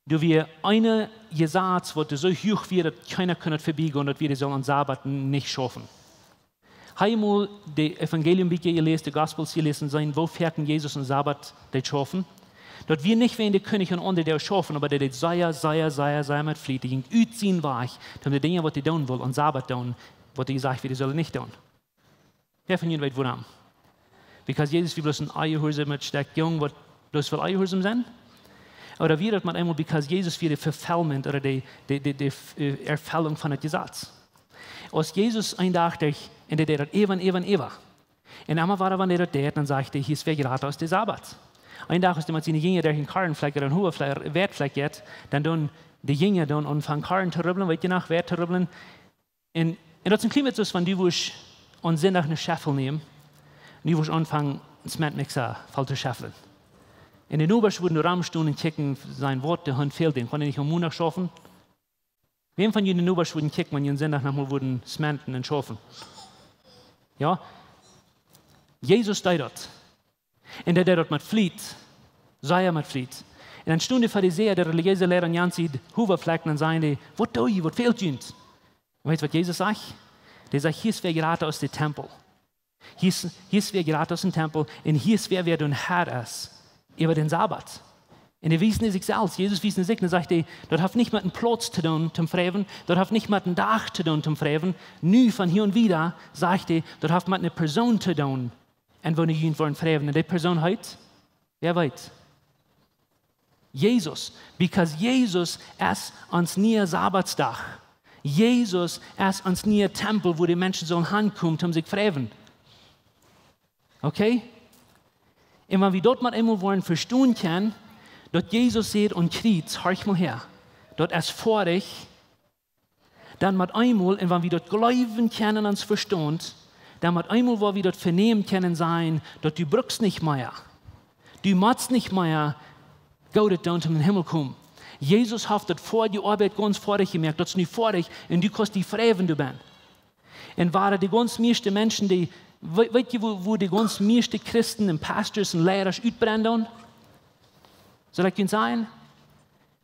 Du wir eine gesagt, wo so hoch wird, dass keiner kann vorbeigehen, dass wir sollen an Sabbat nicht schaffen. Einmal die Evangelium-Bücher gelesen, die Gospels gelesen sein, wo fährten Jesus an Sabbat das schaffen. Dort wir nicht wenn der König und andere der schaffen, aber der das sei mit Flieh, die ging utziehen war ich, die Dinge, was die tun wollen, an Sabbat tun, was die gesagt wir sollen nicht tun. Wer von Ihnen weiß warum? Because Jesus wie bloß ein Eierhäuser mit steckt jung, was bloß für Eierhäuser sind? Oder wie das man einmal, because Jesus wie die Verfällment oder die Erfüllung von dem Gesetz. Als Jesus eindachte, und der hat Eva. Und einmal war er, wenn der das dann sagte, hier ist wer gerade aus dem Sabbat. Ein Tag, als man seine Jünger durch den Karrenfleck oder einen hohen Wertfleck geht, dann die Jünger dann anfangen Karren zu rübeln, weil je nach Wert zu rübeln. Und das ist ein Klima, wenn die an Sonntag eine Scheffel nehmen, und die anfangen, ein Cementmixer voll zu scheffeln. In den Obers wurden die Rahmenstunden und kicken, sein Wort, der Hand fehlt, den konnte nicht am Montag schaffen. Wem von Ihnen in den Obers wurden kicken, wenn jeden Sonntag nochmal wurden cementen und schaffen? Ja? Jesus steht dort. Und der dort mit flieht, sei mit flieht. Und dann stund die Pharisäer, der religiöse Lehrer, und Jansi, Huberflecken, und sagen die, was tue ich, was fehlt uns? Und weißt du, was Jesus sagt? Der sagt, hier ist wer gerade aus dem Tempel. Hier ist wer gerade aus dem Tempel, und hier ist wer der Herr ist, über den Sabbat. Und er wies sich selbst, Jesus wies sich, und sagte, dort hat nicht mit einem Platz zu tun, zum Freven, dort hat nicht mit einem Dach zu tun, zum Freven, nur von hier und wieder, sagte, dort hat mit einer Person zu tun, und wo nicht wollen Freven. Und die Person heute, wer weiß? Jesus, because Jesus ist ans neue Sabbatsdach. Jesus ist ans neue Tempel, wo die Menschen sollen hinkommen, um sich freven. Okay? Und wenn wir dort mal einmal wollen verstehen können, dort Jesus sieht und kriegt, horch mal her, dort ist vor dich, dann mit einmal, und wenn wir dort glauben können, uns verstehen, dann mit einmal, wo wir dort vernehmen können sein, dort du brückst nicht mehr, du machst nicht mehr, Gott da unter den Himmel kommen. Jesus hat dort vor die Arbeit ganz vor dich gemerkt, dort ist nicht vor dich, und du kannst die freven, du bist. Und waren die ganz meisten Menschen, die, weißt du, wo die ganz meisten Christen und Pastors und Lehrer ausbrennen? Soll ich Ihnen sagen?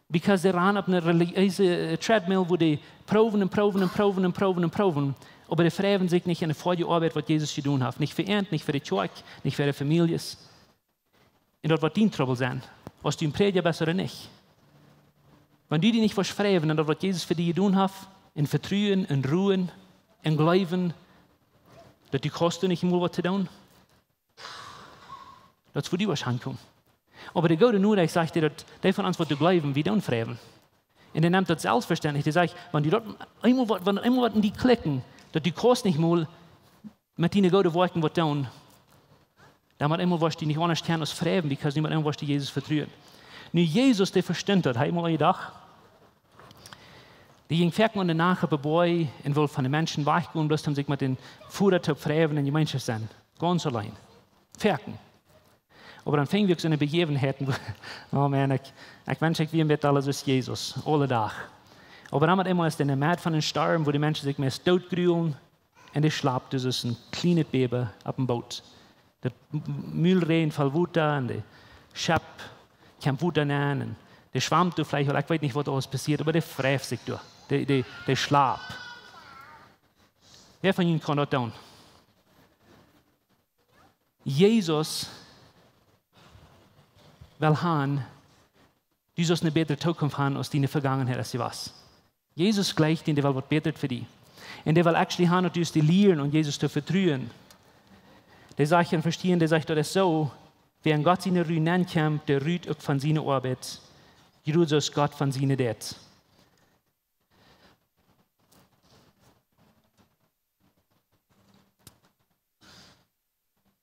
Because sie ran auf eine religiöse Treadmill, wo die proben, aber die freuen sich nicht an der Arbeit, was Jesus getan hat. Nicht für ihn, nicht für die Kirche, nicht für die Familie. Und dort wird dein Trouble sein, was du im Prediger bist oder nicht. Wenn du dich nicht versprechen, dann was Jesus für dich getan hat, in Vertrauen, in Ruhen, in Glauben, dass die kosten nicht immer was zu tun, das ist für dich wahrscheinlich kommen. Aber der Gute nur, ich sage dir, dass die von uns, die glauben, wie dann freuen. Und er nimmt das selbstverständlich. Der sagt, wenn die dort einmal was in die klicken, dass die kosten nicht mal mit ihnen Gute Worten was tun, dann hat immer was die nicht anders kennen als freuen, weil niemand immer was die Jesus vertrauen. Nun Jesus, der versteht das, einmal gedacht, die ging fertig und danach auf ein Boy und will von den Menschen weichgehen, bloß um sich mit den Führer zu freuen in die Gemeinschaft sein. Ganz allein. Fertig. Aber dann fingen wir so eine Begebenheiten, oh man, ich wünsche, wir mit alles ist Jesus, alle Tag. Aber dann hat immer ist eine Mäd von den Starben, wo die Menschen sich mehr tot grühlen und die schlaft, das ist ein kleines Baby auf dem Boot. Der Mühlrehen fällt Wutter und der Schöpf kommt Wutter an und der schwammt durch vielleicht, oder ich weiß nicht, was alles passiert, aber der fräft sich durch, der schlaft. Wer von Ihnen kann das tun? Jesus will haben, du sollst eine bessere Zukunft haben, als deine Vergangenheit, als sie was. Jesus gleicht in der Welt, was betet für dich. Und der will actually haben, dass du es dir lernen und Jesus zu vertrauen. Der sagt und verstehen, der sagt, das ist so, wer Gott seine Ruhe nennt, der rührt auch von seiner Arbeit. Die rührt aus Gott von seiner Dät.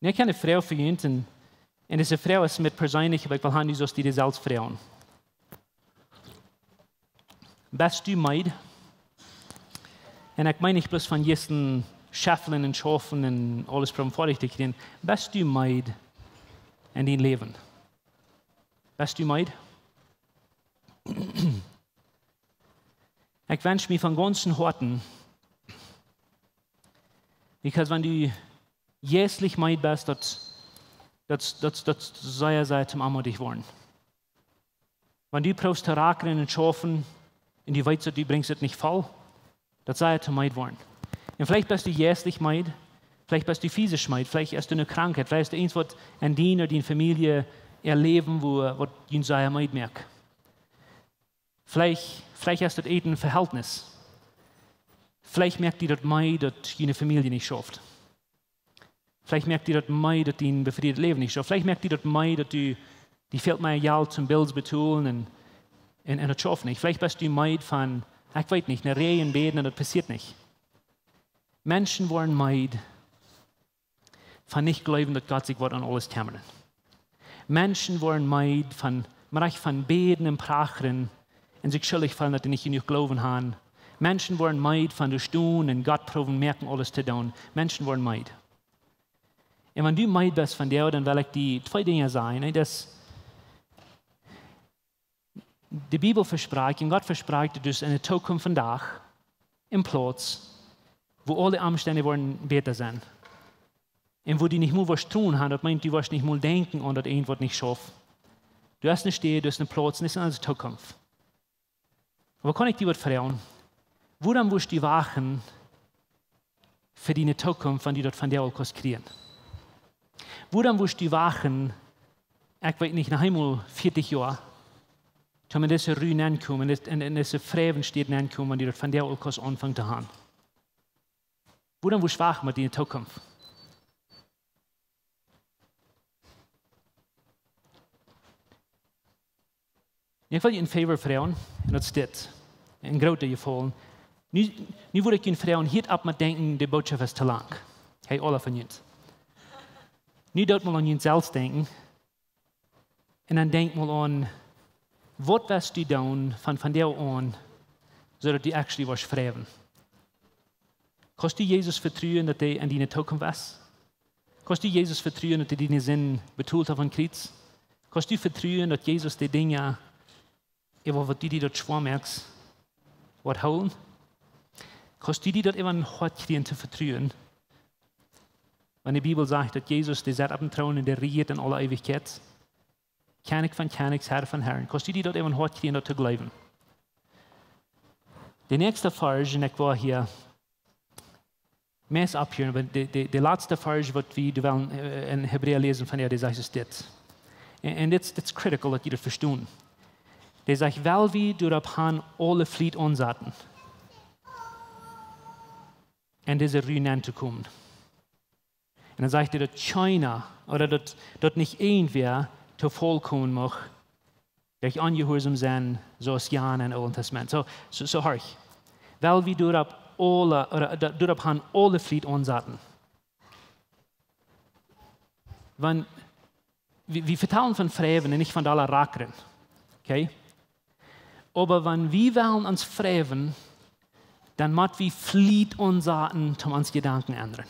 Ich kenne eine Frau für ihn, und diese Frau ist mit persönlich, aber ich will haben, dass die selbst Frauen. Bist du Meid? Und ich meine nicht bloß von jesten scheffeln und schaffen und alles fertig zu kriegen, bist du meid in dein Leben? Bist du meid? Ich wünsche mir von ganzem Herzen, weil wenn du jährlich meid bist, das soll er zum Amor dich wollen. Wenn du brauchst zu raken und schaffen, und du weißt, du bringst es nicht voll, das soll er zum Meid wollen. Und vielleicht bist du jährlich meid, vielleicht bist du physisch meid, vielleicht hast du eine Krankheit, vielleicht hast du eins, was an dir oder deiner Familie erleben, wo du ein Meid merkst. Vielleicht hast du ein Verhältnis. Vielleicht merkt ihr, dass Meid, dass deine Familie nicht schafft. Vielleicht merkt ihr, dass Meid, dass dein befriedetes Leben nicht schafft. Vielleicht merkt ihr, dass Meid, dass die fehlt mir Geld zum Bills betalen und das schafft nicht. Vielleicht bist du Meid von, ich weiß nicht, eine Reihe beten und das passiert nicht. Menschen wollen Meid von nicht glauben, dass Gott sich an alles kümmert. Menschen wollen Meid von beten und prachen und sich schuldig fühlen, dass sie nicht genug glauben haben. Menschen wollen Meid von der Stunde und Gott proben, merken alles zu tun. Menschen wollen Meid. Und wenn du Meid bist von dir, dann will ich die zwei Dinge sagen. Dass die Bibel verspricht und Gott verspricht, dass in der Zukunft von Tag, im Platz, wo alle Umstände wollen besser sein. Und wo die nicht mehr was tun haben, das meint, du wirst nicht mal denken und das irgendwas nicht schaffen. Du hast eine Stelle, du hast einen Platz, nicht in der Zukunft. Aber kann ich dir was fragen? Woran musst du wachen für deine Zukunft, wenn du das von dir auch kriegen? Woran musst du wachen, ich weiß nicht, nach einmal 40 Jahren, wenn man diese Ruhe ankommen, in diese Freven steht ankommen, wenn du das von dir auch anfangen zu haben? Woran musst du wachen mit deiner Zukunft? Ich will dir einen Favor fragen, und das steht in großen Gefallen. Nu würde ich Ihnen fragen, hier ab mit denken, die Botschaft ist zu lang. Hey, alle von uns. Nu dort mal an uns selbst denken. Und dann denk mal an, was wirst du tun von der an, sodass du actually was fragen. Kannst du Jesus vertrauen, dass er in deine Zukunft ist? Kannst du Jesus vertrauen, dass er deine Sinn betont hat von Kreuz? Kannst du vertrauen, dass Jesus die Dinge, was du dir dort schwer merkst, was holen? Kannst du dir dort immer ein Hort kriegen zu vertrauen? Wenn die Bibel sagt, dass Jesus, der sitzt auf dem Thron und der regiert in aller Ewigkeit, König von Königs, Herr von Herren, kannst du dir dort immer ein Hort kriegen, dort zu glauben? Der nächste Vers, und ich war hier, mehr abhören, aber der letzte Vers, was wir in Hebräer lesen von der sagt es das. Und das ist critical, dass ihr das verstehen. Der sagt, weil wir durch alle Flied ansatten, in diese Ruine zu kommen. Und dann sagt er, dass China, oder dass nicht irgendwer zu vollkommen macht, durch angehorsam sein, so als Jan im Alten Testament. So hör ich. Weil wir durch alle Flied ansatten. Wir vertellen von Freven und nicht von aller Rackern. Okay? Aber wenn wir wollen uns freven, dann müssen wir Flied ansaten, um uns Gedanken ändern.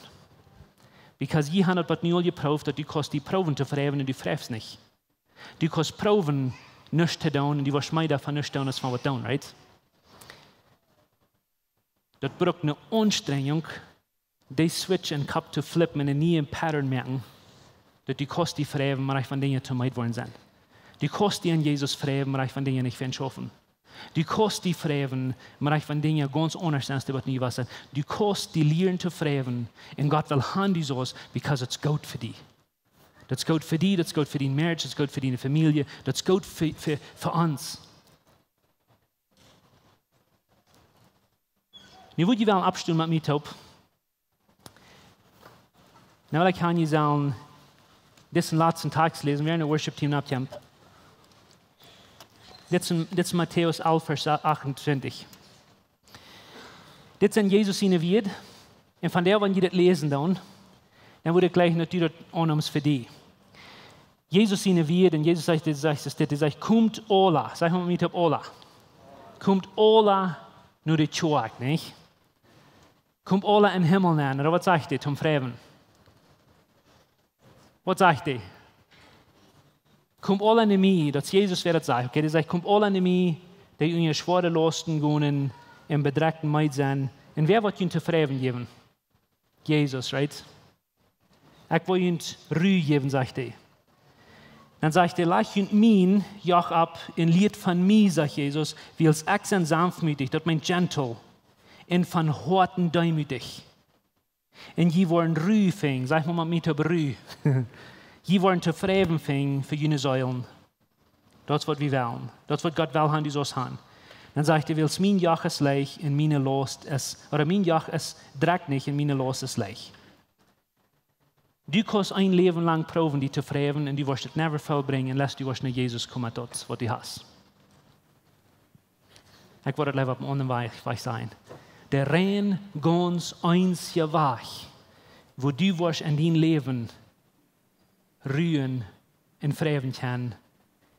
Because je haben das nicht geprüft, dass du kannst die Proben zu freven und du frevst nicht. Du kannst proben, nichts zu tun und du wirst mehr davon nicht tun, als von was tun, right? Das braucht eine Anstrengung, die Switch in den Kopf zu flippen und nie ein Pattern merken, dass du kannst die freven, aber ich von Dingen zu meid wollen sein. Du kannst die an Jesus freven, aber ich von Dingen nicht schaffen. Du kannst die freven, aber ich von Dingen ganz anders sein, was nie was sein. Du kannst die lernen zu freven, und Gott will haben die so, because it's gut für dich. Das ist gut für dich, das ist gut für dein Marriage, das ist gut für deine Familie, das ist gut für uns. Nu würde ich wel abstimmen mit mir top. Nu wil ik aan je zeggen, dit is een laatste tekst lezen, we in het worship team abjamp. Dit is Matthäus 11, vers 28. Dit zijn Jezus in de wied. En van der, wanneer je dit lezen dan wordt ik gleich natuurlijk aannemen voor die. Jezus in de wied, en Jezus zegt, komt ola. Zeg maar met op ola. Komt ola naar de tjoak, niet? Kommt alle in den Himmel an, oder was sagt ihr zum Fragen? Was sagt ihr? Kommt alle in mich, das Jesus wird sagen. Okay, die sagt, kommt alle in mich, die in ihr schwere Lasten gehen, im bedreckten Meid sein. Und wer wird ihnen zu fragen geben? Jesus, right? Ich will ihnen Ruhe geben, sagt er. Dann sagt er, leg ihnen mein Joch ab, in Lied von mir, sagt Jesus, wie als ich sein sanftmütig, dort mein gentle, und von Horten demütig. Und je wollen Ruhe fing, sag mal mit über Ruhe. Je wollen zu fragen fing für jene Säulen. Das wird wir wollen. Das wird Gott will haben, die so haben. Dann sagt er, weil mein Joch ist leicht und meine Last ist, oder mein Joch ist dreck nicht und meine Last ist leicht. Du kannst ein Leben lang proben, die zu fragen, und du wirst es never vollbringen, unless du nach Jesus kommen, dort, was du hast. Ich werde lieber auf einem anderen Weg sein. Der rein, ganz einzige Weg, wo du wirst in dein Leben ruhen und fragen kannst,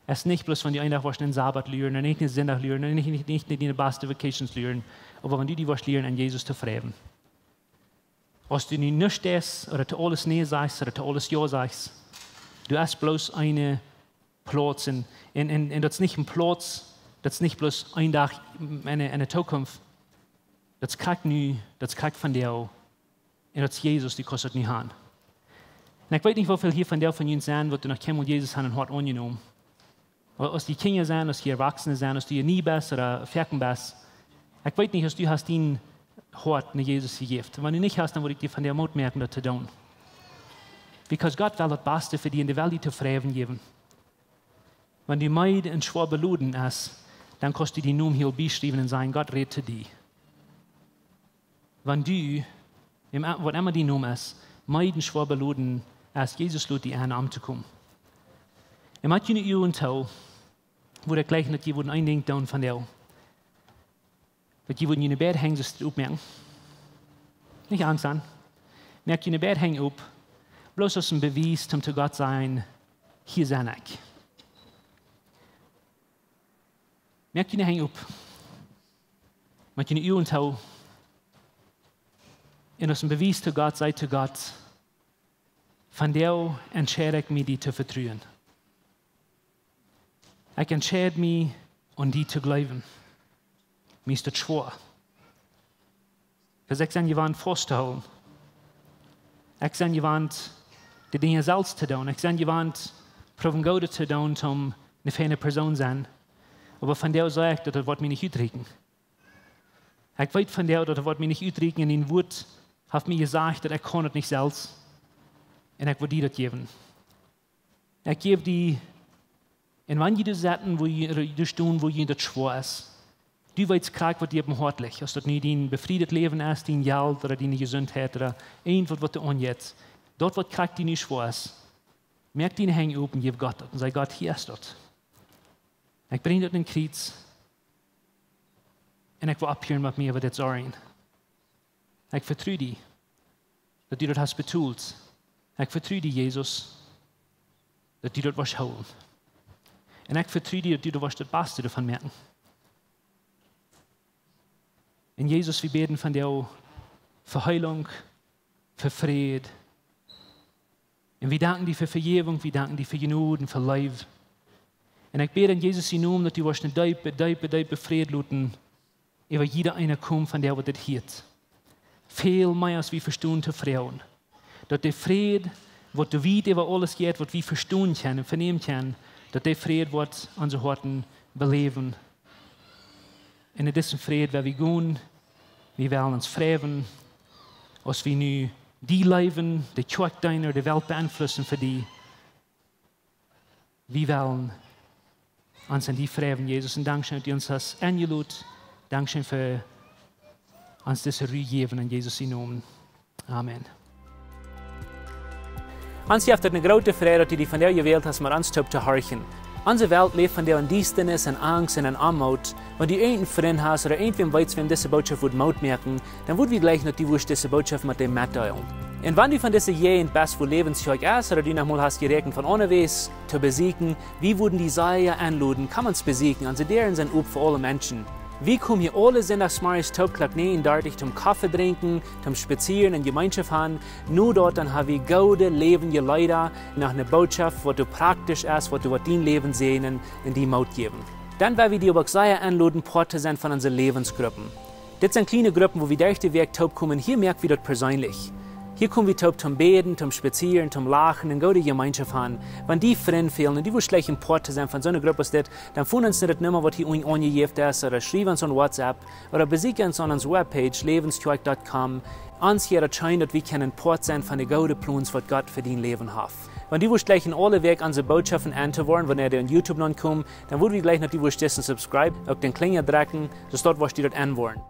es ist nicht bloß, wenn du einen Tag wirst den Sabbat lernen, nicht den Sonntag lernen, nicht die beste Vacations lernen, aber wenn du die wirst lernen, an Jesus zu fragen. Als du nicht stehst, oder zu alles Nein sagst, oder zu alles Ja sagst, du hast bloß einen Platz, und das ist nicht ein Platz, das ist nicht bloß ein Tag, eine Zukunft, das kriegt nie, das kriegt von dir, und das ist Jesus, die kostet nicht haben. Und ich weiß nicht, wie viel hier von dir von uns sein wird, du nach Kem und Jesus haben und hat angenommen. Als die Kinder sind, als die Erwachsene sind, als du nie bist oder Ferken bist. Ich weiß nicht, als du hast ihn Hort nach Jesus gegeben. Wenn du nicht hast, dann würde ich dir von der Mut merken, das zu tun. Because Gott will das Beste für dich in der Welt zu fragen geben. Wenn du Meid und schwer beluden hast, dann kannst du die Namen hier beschreiben und sagen, Gott redet zu dir. Wenn du, was immer die Name ist, Meid und schwer beluden hast, Jesus lädt dich an, anzukommen. Ich möchte eine Uhr und Tau, wo der gleich nicht jemand ein Ding tun von dir. Dat je in je bed hängt, das opmerken. Nicht Angst an. Merkt je in je bed hängt op, bloß als ein Beweis, um zu Gott sein, hier sein ich. Merkt je hängt op. Met je uw touw. En als ein Beweis zu Gott, sei zu Gott, von der entscheide ich mich, die zu vertrauen. Ich entscheide mich, um die zu glauben. Mir ist das schwer. Ich bin gewandt, festzuhalten. Ich bin gewandt, die Dinge selbst zu tun. Ich bin gewandt, proben Gott zu tun, um eine feine Person zu sein. Aber von der sage ich, das wird mich nicht utregen. Ich weiß von der, das wird mich nicht utregen, und in Wut hat mir gesagt, dass ich kann es nicht selbst. Und ich will dir das geben. Ich gebe die, und wenn ihr das sagen, wo ihr stehen, wo ihr das schwer ist, du weißt krank, was dir behartlich, als das nicht dein befriedet Leben ist, dein Geld oder deine Gesundheit oder irgendwas, was du anjetzt. Dort wird krank, die nicht schwer ist. Merk deine Hänge auf und gib Gott das und sag, Gott, hier ist das. Ich bringe das in den Kreuz und ich will abhören mit mir, was das sagen. Ich vertraue dir, dass du das hast betont. Ich vertraue dir, Jesus, dass du das was holen. Und ich vertraue dir, dass du das Beste davon merken. Und Jesus, wir beten von dir für Heilung, für Frieden. Und wir danken dir für Vergebung, wir danken dir für Gnade, für Leben. Und ich bete in Jesus in Namen, dass du eine tiefe Frieden luten, über jeder eine kommt von der, was das hielt. Viel mehr als wir verstehen zu frauen. Dass der Frieden, was du weißt, über alles geht, was wir verstehen können, vernehmen können, dass der Frieden wird unsere Herzen beleben. Und in diesem Frieden, weil wir gehen, wir wollen uns fragen, als wir nu die Leben, die Kirche deiner, die Welt beeinflussen für die. Wir wollen uns an die fragen, Jesus, und Dankeschön, dass du uns das eingeladen. Dankeschön für uns diese Ruhe geben in Jesus in Namen. Amen. Uns habt eine große Freude, dass du die von der gewählt hast, mal uns zu horchen. Unsere Welt lebt von der Dienstes und Angst und Armut. Wenn du einen Freund hast oder irgendwem weißt, wem diese Botschaft Mut merken, dann würden wir gleich noch die diese Botschaft mit dem mitteilen. Und wenn du von dieser jeden best wohl lebenszeug ist oder du noch mal hast gerechnet von unterwegs zu besiegen, wie würden die Seile anladen, kann man es besiegen, also deren sind up für alle Menschen. Wir kommen hier alle Sonntagsmorgens Taubklag nehmen, dort zum Kaffee trinken, zum Spazieren in Gemeinschaft haben. Nur dort dann haben wir gute, lebende Leute nach einer Botschaft, was du praktisch ist, was du dein Leben sehen in die Maut geben. Dann werden wir dir auch sehr anladen, Part zu sein von unseren Lebensgruppen. Das sind kleine Gruppen, wo wir durch den Weg taub kommen. Hier merken wir das persönlich. Hier kommen wir taub zum Beten, zum Spazieren, zum Lachen und gute Gemeinschaft haben. Wenn die Freunde fehlen und die schlecht ein Part zu sein von so einer Gruppe ist, dann finden uns nicht mehr, was hier angegeben ist, oder schreiben uns an WhatsApp, oder besuchen uns an unserer Webpage, lebenscheuk.com. Uns hier erscheint, dass wir können Part sein von den guten Plänen, was Gott für dein Leben hat. Wenn die gleich in alle Weg unsere Botschaften anzuhören, wenn ihr auf YouTube kommt, dann würden wir gleich noch die subscribe, auf den Klingel drücken, dass dort was die dort anwollen.